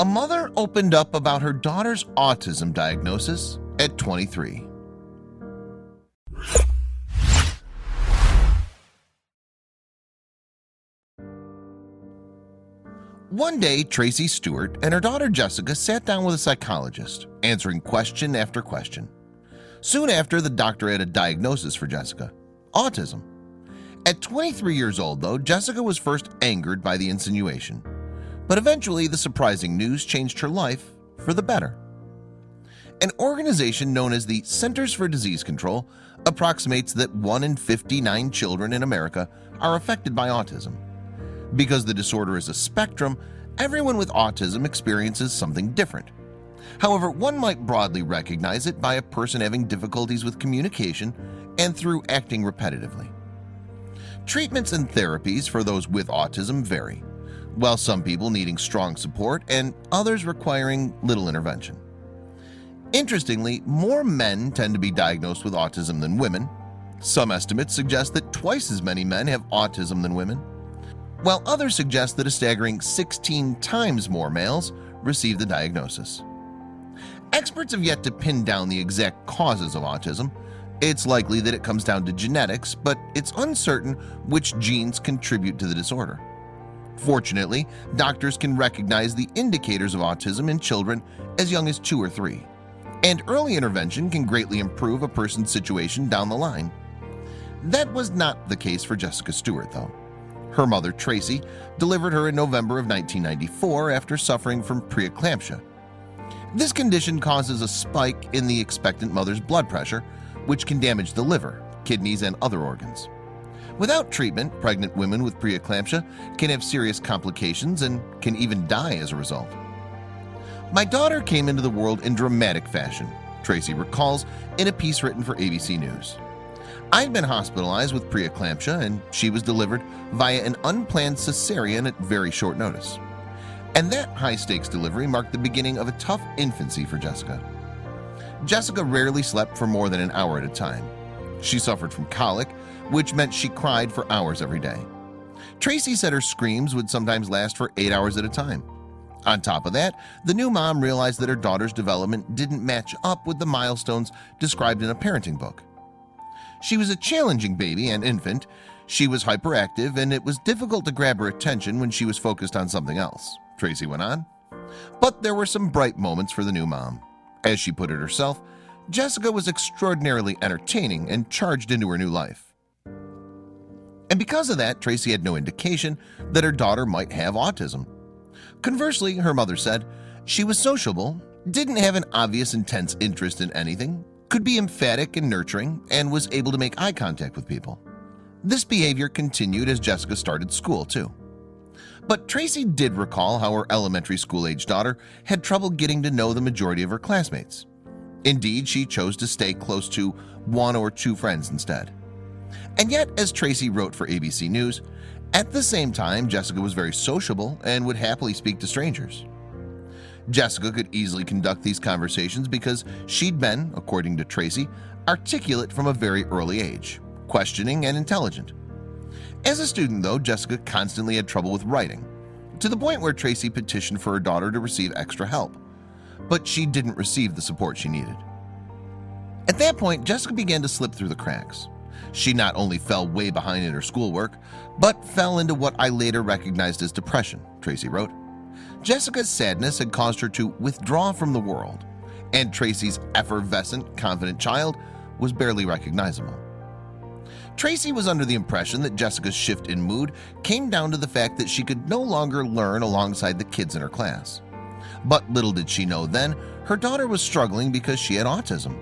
A mother opened up about her daughter's autism diagnosis at 23. One day, Tracey Stewart and her daughter Jessica sat down with a psychologist, answering question after question. Soon after, the doctor had a diagnosis for Jessica: autism. At 23 years old, though, Jessica was first angered by the insinuation, but eventually the surprising news changed her life for the better. An organization known as the Centers for Disease Control approximates that 1 in 59 children in America are affected by autism. Because the disorder is a spectrum, everyone with autism experiences something different. However, one might broadly recognize it by a person having difficulties with communication and through acting repetitively. Treatments and therapies for those with autism vary, while some people needing strong support and others requiring little intervention. Interestingly, more men tend to be diagnosed with autism than women. Some estimates suggest that twice as many men have autism than women, while others suggest that a staggering 16 times more males receive the diagnosis. Experts have yet to pin down the exact causes of autism. It's likely that it comes down to genetics, but it's uncertain which genes contribute to the disorder. Fortunately, doctors can recognize the indicators of autism in children as young as 2 or 3, and early intervention can greatly improve a person's situation down the line. That was not the case for Jessica Stewart, though. Her mother, Tracey, delivered her in November of 1994 after suffering from preeclampsia. This condition causes a spike in the expectant mother's blood pressure, which can damage the liver, kidneys, and other organs. Without treatment, pregnant women with preeclampsia can have serious complications and can even die as a result. "My daughter came into the world in dramatic fashion," Tracey recalls in a piece written for ABC News. "I'd been hospitalized with preeclampsia, and she was delivered via an unplanned cesarean at very short notice. And that high-stakes delivery marked the beginning of a tough infancy for Jessica. Jessica rarely slept for more than an hour at a time. She suffered from colic, which meant she cried for hours every day. Tracey said her screams would sometimes last for 8 hours at a time. On top of that, the new mom realized that her daughter's development didn't match up with the milestones described in a parenting book. She was a challenging baby and infant. She was hyperactive, and it was difficult to grab her attention when she was focused on something else," Tracey went on. But there were some bright moments for the new mom. As she put it herself, Jessica was extraordinarily entertaining and charged into her new life. And because of that, Tracey had no indication that her daughter might have autism. Conversely, her mother said, she was sociable, didn't have an obvious intense interest in anything, could be emphatic and nurturing, and was able to make eye contact with people. This behavior continued as Jessica started school too. But Tracey did recall how her elementary school-age daughter had trouble getting to know the majority of her classmates. Indeed, she chose to stay close to 1 or 2 friends instead. And yet, as Tracey wrote for ABC News, at the same time, Jessica was very sociable and would happily speak to strangers. Jessica could easily conduct these conversations because she'd been, according to Tracey, articulate from a very early age, questioning and intelligent. As a student, though, Jessica constantly had trouble with writing, to the point where Tracey petitioned for her daughter to receive extra help, but she didn't receive the support she needed. At that point, Jessica began to slip through the cracks. She not only fell way behind in her schoolwork, but fell into what I later recognized as depression, Tracey wrote. Jessica's sadness had caused her to withdraw from the world, and Tracey's effervescent, confident child was barely recognizable. Tracey was under the impression that Jessica's shift in mood came down to the fact that she could no longer learn alongside the kids in her class. But little did she know then, her daughter was struggling because she had autism,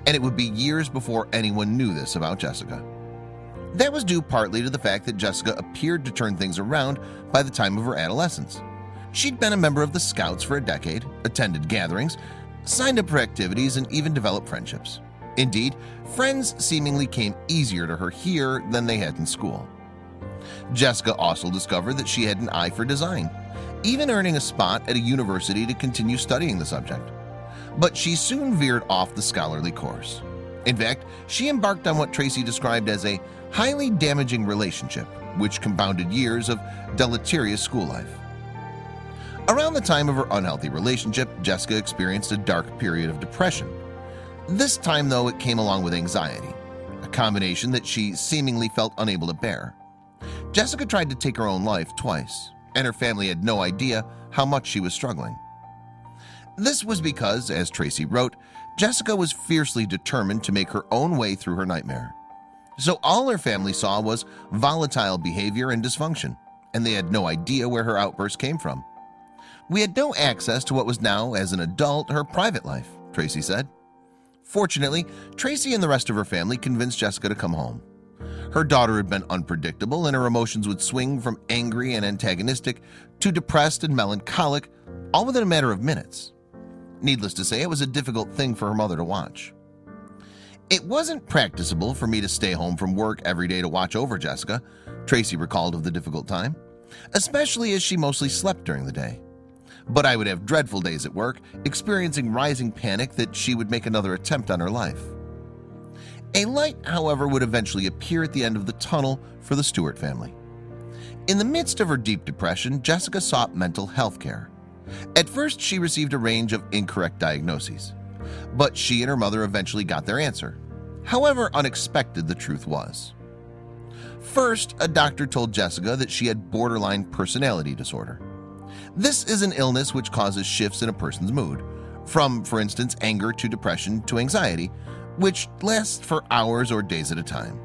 and it would be years before anyone knew this about Jessica. That was due partly to the fact that Jessica appeared to turn things around by the time of her adolescence. She'd been a member of the Scouts for a decade, attended gatherings, signed up for activities, and even developed friendships. Indeed, friends seemingly came easier to her here than they had in school. Jessica also discovered that she had an eye for design, even earning a spot at a university to continue studying the subject. But she soon veered off the scholarly course. In fact, she embarked on what Tracey described as a highly damaging relationship, which compounded years of deleterious school life. Around the time of her unhealthy relationship, Jessica experienced a dark period of depression. This time, though, it came along with anxiety, a combination that she seemingly felt unable to bear. Jessica tried to take her own life twice, and her family had no idea how much she was struggling. This was because, as Tracey wrote, Jessica was fiercely determined to make her own way through her nightmare. So all her family saw was volatile behavior and dysfunction, and they had no idea where her outbursts came from. "We had no access to what was now, as an adult, her private life," Tracey said. Fortunately, Tracey and the rest of her family convinced Jessica to come home. Her daughter had been unpredictable, and her emotions would swing from angry and antagonistic to depressed and melancholic, all within a matter of minutes. Needless to say, it was a difficult thing for her mother to watch. "It wasn't practicable for me to stay home from work every day to watch over Jessica," Tracey recalled of the difficult time, "especially as she mostly slept during the day. But I would have dreadful days at work, experiencing rising panic that she would make another attempt on her life." A light, however, would eventually appear at the end of the tunnel for the Stewart family. In the midst of her deep depression, Jessica sought mental health care. At first, she received a range of incorrect diagnoses, but she and her mother eventually got their answer. However unexpected the truth was. First, a doctor told Jessica that she had borderline personality disorder. This is an illness which causes shifts in a person's mood, from, for instance, anger to depression to anxiety, which lasts for hours or days at a time.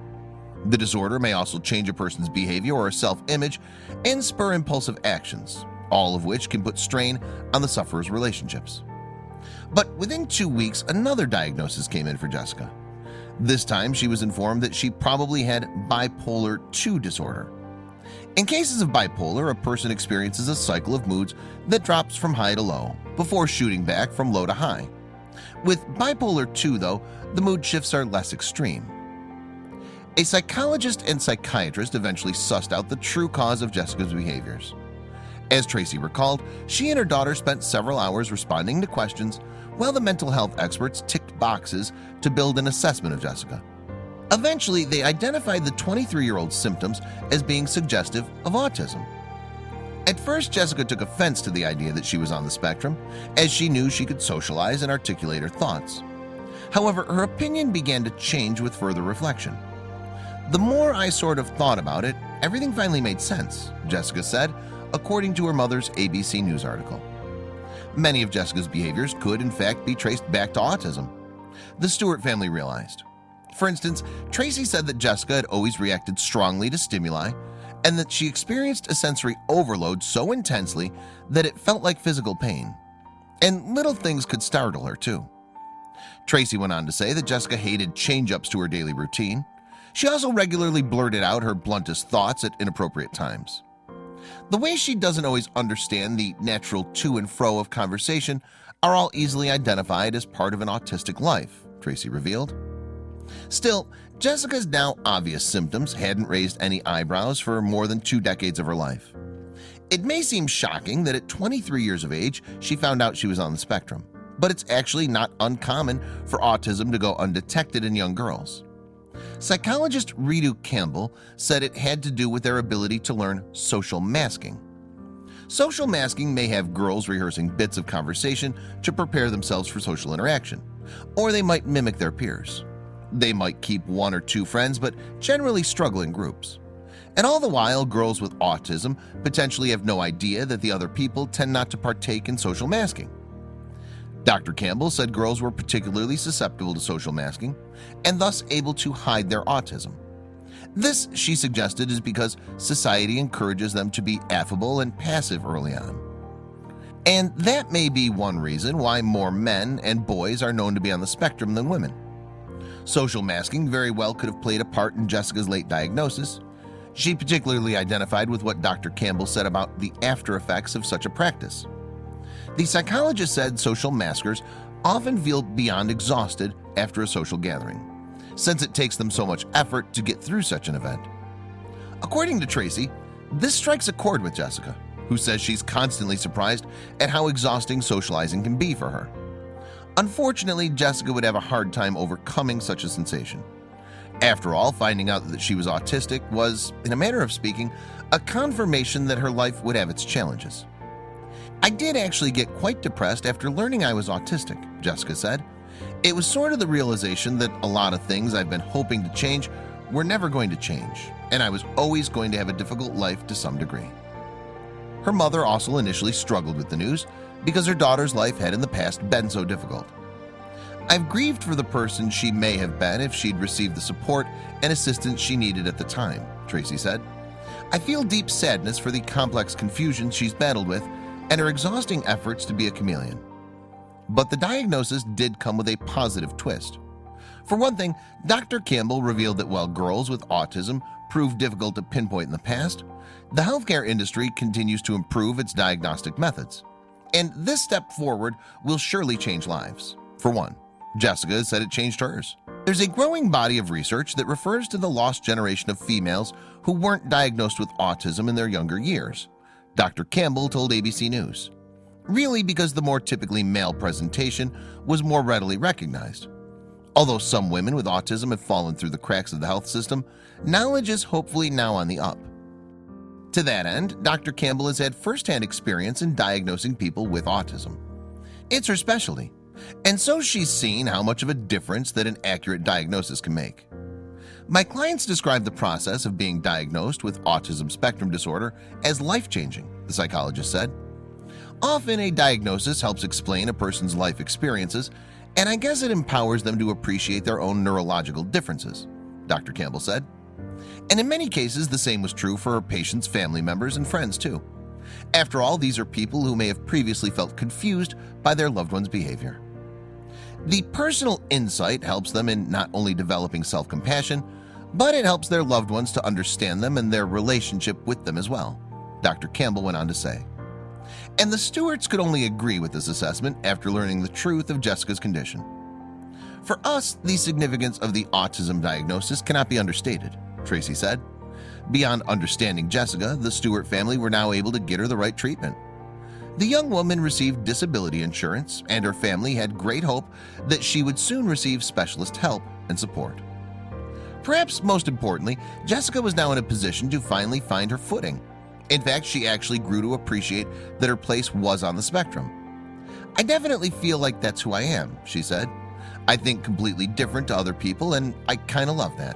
The disorder may also change a person's behavior or self-image and spur impulsive actions, all of which can put strain on the sufferer's relationships. But within 2 weeks, another diagnosis came in for Jessica. This time, she was informed that she probably had bipolar II disorder. In cases of bipolar, a person experiences a cycle of moods that drops from high to low, before shooting back from low to high. With bipolar II, though, the mood shifts are less extreme. A psychologist and psychiatrist eventually sussed out the true cause of Jessica's behaviors. As Tracey recalled, she and her daughter spent several hours responding to questions while the mental health experts ticked boxes to build an assessment of Jessica. Eventually, they identified the 23-year-old's symptoms as being suggestive of autism. At first, Jessica took offense to the idea that she was on the spectrum, as she knew she could socialize and articulate her thoughts. However, her opinion began to change with further reflection. "The more I sort of thought about it, everything finally made sense," Jessica said, according to her mother's ABC News article. Many of Jessica's behaviors could, in fact, be traced back to autism. The Stewart family realized. For instance, Tracey said that Jessica had always reacted strongly to stimuli and that she experienced a sensory overload so intensely that it felt like physical pain. And little things could startle her, too. Tracey went on to say that Jessica hated change-ups to her daily routine. She also regularly blurted out her bluntest thoughts at inappropriate times. The way she doesn't always understand the natural to and fro of conversation are all easily identified as part of an autistic life, Tracey revealed. Still, Jessica's now obvious symptoms hadn't raised any eyebrows for more than 2 decades of her life. It may seem shocking that at 23 years of age, she found out she was on the spectrum, but it's actually not uncommon for autism to go undetected in young girls. Psychologist Ritu Campbell said it had to do with their ability to learn social masking. Social masking may have girls rehearsing bits of conversation to prepare themselves for social interaction, or they might mimic their peers. They might keep 1 or 2 friends, but generally struggle in groups. And all the while, girls with autism potentially have no idea that the other people tend not to partake in social masking. Dr. Campbell said girls were particularly susceptible to social masking and thus able to hide their autism. This, she suggested, is because society encourages them to be affable and passive early on. And that may be one reason why more men and boys are known to be on the spectrum than women. Social masking very well could have played a part in Jessica's late diagnosis. She particularly identified with what Dr. Campbell said about the after effects of such a practice. The psychologist said social maskers often feel beyond exhausted after a social gathering, since it takes them so much effort to get through such an event. According to Tracey, this strikes a chord with Jessica, who says she's constantly surprised at how exhausting socializing can be for her. Unfortunately, Jessica would have a hard time overcoming such a sensation. After all, finding out that she was autistic was, in a manner of speaking, a confirmation that her life would have its challenges. "I did actually get quite depressed after learning I was autistic," Jessica said. "It was sort of the realization that a lot of things I've been hoping to change were never going to change, and I was always going to have a difficult life to some degree." Her mother also initially struggled with the news because her daughter's life had in the past been so difficult. "I've grieved for the person she may have been if she'd received the support and assistance she needed at the time," Tracey said. "I feel deep sadness for the complex confusion she's battled with and her exhausting efforts to be a chameleon." But the diagnosis did come with a positive twist. For one thing, Dr. Campbell revealed that while girls with autism proved difficult to pinpoint in the past, the healthcare industry continues to improve its diagnostic methods. And this step forward will surely change lives. For one, Jessica said it changed hers. There's a growing body of research that refers to the lost generation of females who weren't diagnosed with autism in their younger years, Dr. Campbell told ABC News. Really because the more typically male presentation was more readily recognized. Although some women with autism have fallen through the cracks of the health system, knowledge is hopefully now on the up. To that end, Dr. Campbell has had firsthand experience in diagnosing people with autism. It's her specialty, and so she's seen how much of a difference that an accurate diagnosis can make. "My clients describe the process of being diagnosed with autism spectrum disorder as life-changing," the psychologist said. "Often a diagnosis helps explain a person's life experiences, and I guess it empowers them to appreciate their own neurological differences," Dr. Campbell said. And in many cases, the same was true for her patients' family members and friends too. After all, these are people who may have previously felt confused by their loved one's behavior. The personal insight helps them in not only developing self-compassion, but it helps their loved ones to understand them and their relationship with them as well, Dr. Campbell went on to say. And the Stewarts could only agree with this assessment after learning the truth of Jessica's condition. "For us, the significance of the autism diagnosis cannot be understated," Tracey said. Beyond understanding Jessica, the Stewart family were now able to get her the right treatment. The young woman received disability insurance, and her family had great hope that she would soon receive specialist help and support. Perhaps most importantly, Jessica was now in a position to finally find her footing. In fact, she actually grew to appreciate that her place was on the spectrum. "I definitely feel like that's who I am," she said. "I think completely different to other people, and I kind of love that."